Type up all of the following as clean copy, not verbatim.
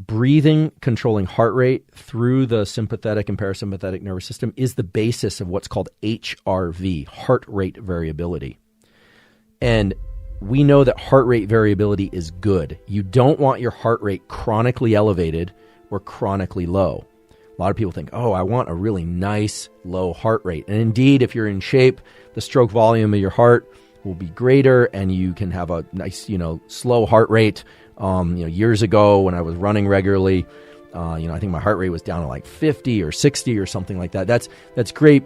breathing, controlling heart rate through the sympathetic and parasympathetic nervous system is the basis of what's called HRV, heart rate variability. And we know that heart rate variability is good. You don't want your heart rate chronically elevated or chronically low. A lot of people think, oh, I want a really nice low heart rate. And indeed, if you're in shape, the stroke volume of your heart will be greater and you can have a nice, slow heart rate. Years ago when I was running regularly, I think my heart rate was down to like 50 or 60 or something like that. That's great,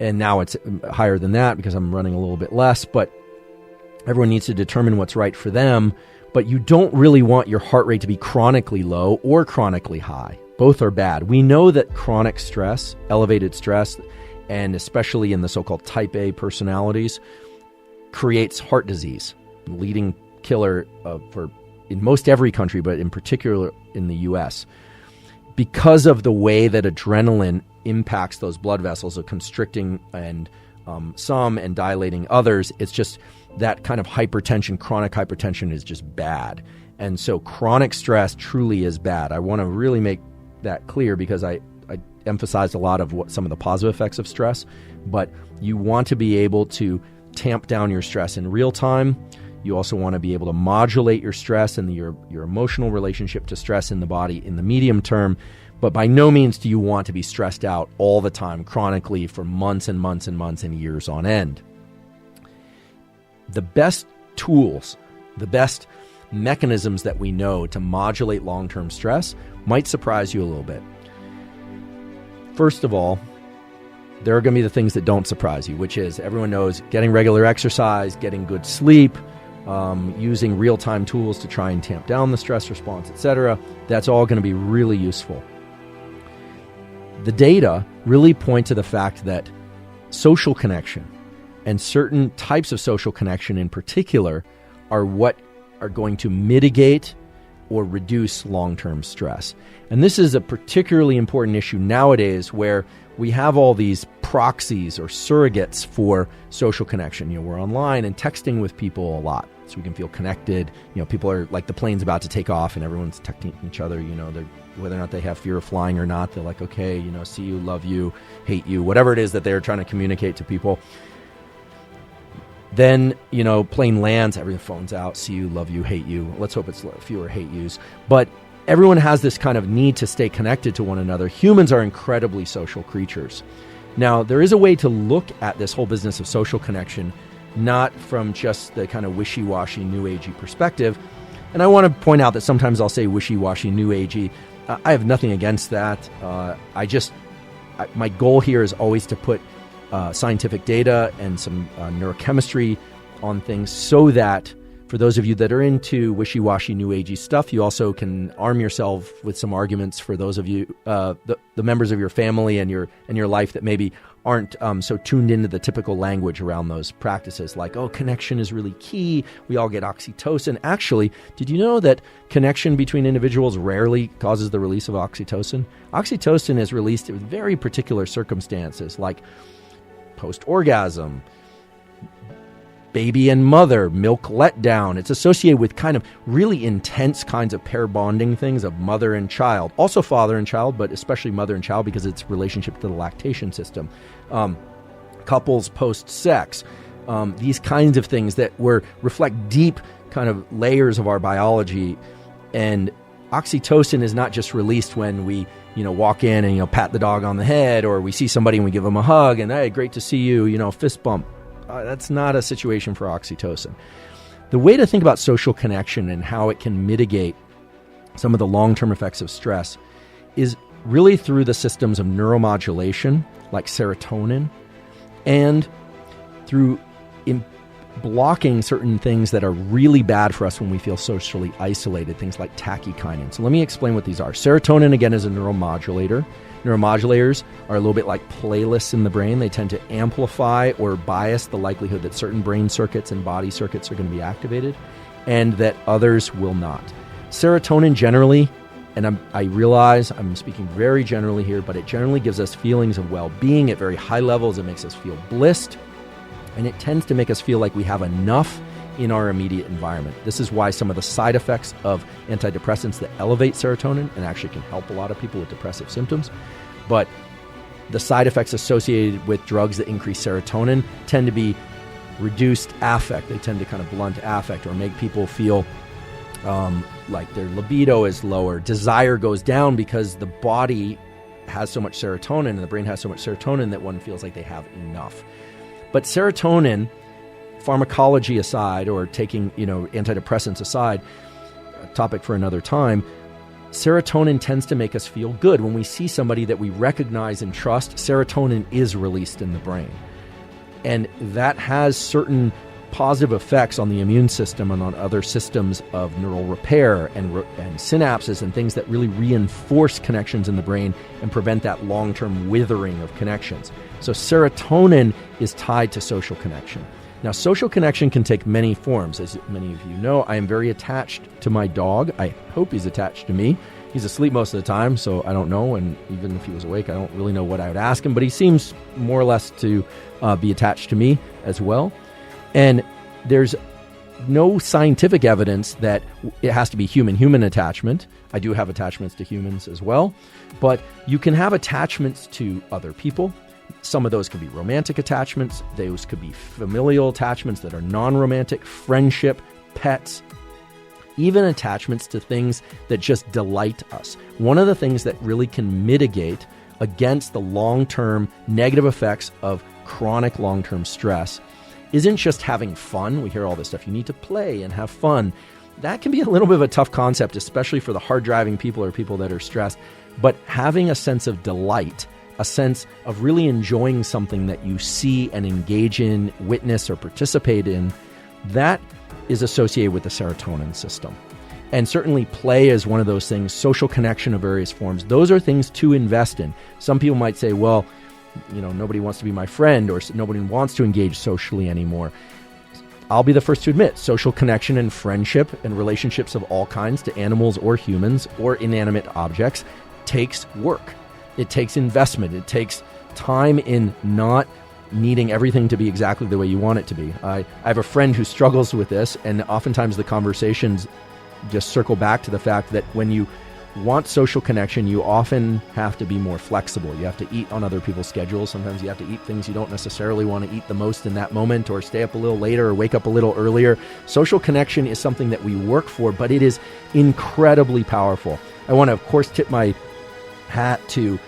and now it's higher than that because I'm running a little bit less, but everyone needs to determine what's right for them. But you don't really want your heart rate to be chronically low or chronically high. Both are bad. We know that chronic stress, elevated stress, and especially in the so-called type A personalities, creates heart disease, leading killer in most every country, but in particular in the U.S. because of the way that adrenaline impacts those blood vessels of constricting and some and dilating others. It's just that kind of hypertension, chronic hypertension is just bad. And so chronic stress truly is bad. I want to really make that clear because I emphasized a lot of some of the positive effects of stress, but you want to be able to tamp down your stress in real time. You also want to be able to modulate your stress and your emotional relationship to stress in the body in the medium term. But by no means do you want to be stressed out all the time, chronically, for months and months and months and years on end. The best tools, the best mechanisms that we know to modulate long-term stress might surprise you a little bit. First of all, there are going to be the things that don't surprise you, which is everyone knows getting regular exercise, getting good sleep, using real-time tools to try and tamp down the stress response, etc. That's all going to be really useful. The data really point to the fact that social connection and certain types of social connection in particular are what are going to mitigate or reduce long-term stress. And this is a particularly important issue nowadays where we have all these proxies or surrogates for social connection. We're online and texting with people a lot so we can feel connected. People are like the plane's about to take off and everyone's texting each other. Whether or not they have fear of flying or not, they're like, okay, see you, love you, hate you, whatever it is that they're trying to communicate to people. Then, plane lands, every phone's out, see you, love you, hate you. Let's hope it's fewer hate yous. But everyone has this kind of need to stay connected to one another. Humans are incredibly social creatures. Now, there is a way to look at this whole business of social connection, not from just the kind of wishy-washy, new agey perspective. And I want to point out that sometimes I'll say wishy-washy, new agey. I have nothing against that. My goal here is always to put scientific data and some neurochemistry on things so that for those of you that are into wishy-washy, new agey stuff, you also can arm yourself with some arguments for those of you, the members of your family and your life that maybe aren't so tuned into the typical language around those practices, like, oh, connection is really key. We all get oxytocin. Actually, did you know that connection between individuals rarely causes the release of oxytocin? Oxytocin is released in very particular circumstances, like post-orgasm, baby and mother, milk letdown. It's associated with kind of really intense kinds of pair bonding things of mother and child. Also father and child, but especially mother and child because it's relationship to the lactation system. Couples post-sex. These kinds of things that reflect deep kind of layers of our biology. And oxytocin is not just released when we walk in and pat the dog on the head, or we see somebody and we give them a hug and, hey, great to see you, fist bump. That's not a situation for oxytocin. The way to think about social connection and how it can mitigate some of the long-term effects of stress is really through the systems of neuromodulation, like serotonin, and through blocking certain things that are really bad for us when we feel socially isolated, things like tachykinin. So let me explain what these are. Serotonin, again, is a neuromodulator. Neuromodulators are a little bit like playlists in the brain. They tend to amplify or bias the likelihood that certain brain circuits and body circuits are going to be activated and that others will not. Serotonin generally, and I realize I'm speaking very generally here, but it generally gives us feelings of well-being at very high levels. It makes us feel blissed, and it tends to make us feel like we have enough in our immediate environment. This is why some of the side effects of antidepressants that elevate serotonin and actually can help a lot of people with depressive symptoms, but the side effects associated with drugs that increase serotonin tend to be reduced affect. They tend to kind of blunt affect or make people feel like their libido is lower. Desire goes down because the body has so much serotonin and the brain has so much serotonin that one feels like they have enough. But serotonin, pharmacology aside, or taking, antidepressants aside, a topic for another time, serotonin tends to make us feel good. When we see somebody that we recognize and trust, serotonin is released in the brain. And that has certain positive effects on the immune system and on other systems of neural repair and synapses and things that really reinforce connections in the brain and prevent that long-term withering of connections. So serotonin is tied to social connection. Now, social connection can take many forms. As many of you know, I am very attached to my dog. I hope he's attached to me. He's asleep most of the time, so I don't know. And even if he was awake, I don't really know what I would ask him. But he seems more or less to be attached to me as well. And there's no scientific evidence that it has to be human-human attachment. I do have attachments to humans as well. But you can have attachments to other people. Some of those could be romantic attachments. Those could be familial attachments that are non-romantic, friendship, pets, even attachments to things that just delight us. One of the things that really can mitigate against the long-term negative effects of chronic long-term stress isn't just having fun. We hear all this stuff. You need to play and have fun. That can be a little bit of a tough concept, especially for the hard-driving people or people that are stressed. But having a sense of delight, a sense of really enjoying something that you see and engage in, witness, or participate in, that is associated with the serotonin system. And certainly play is one of those things, social connection of various forms. Those are things to invest in. Some people might say, well, nobody wants to be my friend or nobody wants to engage socially anymore. I'll be the first to admit, social connection and friendship and relationships of all kinds to animals or humans or inanimate objects takes work. It takes investment. It takes time in not needing everything to be exactly the way you want it to be. I have a friend who struggles with this, and oftentimes the conversations just circle back to the fact that when you want social connection, you often have to be more flexible. You have to eat on other people's schedules. Sometimes you have to eat things you don't necessarily want to eat the most in that moment, or stay up a little later or wake up a little earlier. Social connection is something that we work for, but it is incredibly powerful. I want to, of course, tip my hat to,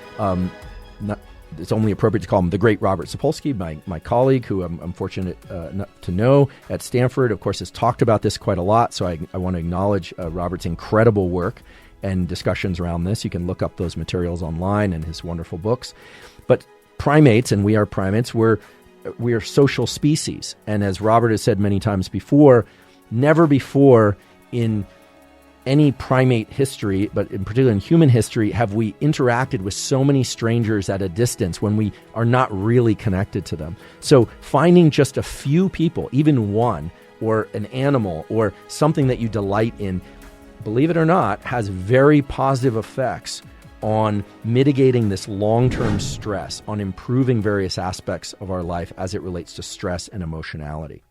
it's only appropriate to call him the great Robert Sapolsky, my colleague, who I'm fortunate enough to know at Stanford, of course, has talked about this quite a lot. So I want to acknowledge Robert's incredible work and discussions around this. You can look up those materials online and his wonderful books. But primates, and we are primates, we are social species. And as Robert has said many times before, never before in any primate history, but in particular in human history, have we interacted with so many strangers at a distance when we are not really connected to them. So finding just a few people, even one, or an animal, or something that you delight in, believe it or not, has very positive effects on mitigating this long-term stress, on improving various aspects of our life as it relates to stress and emotionality.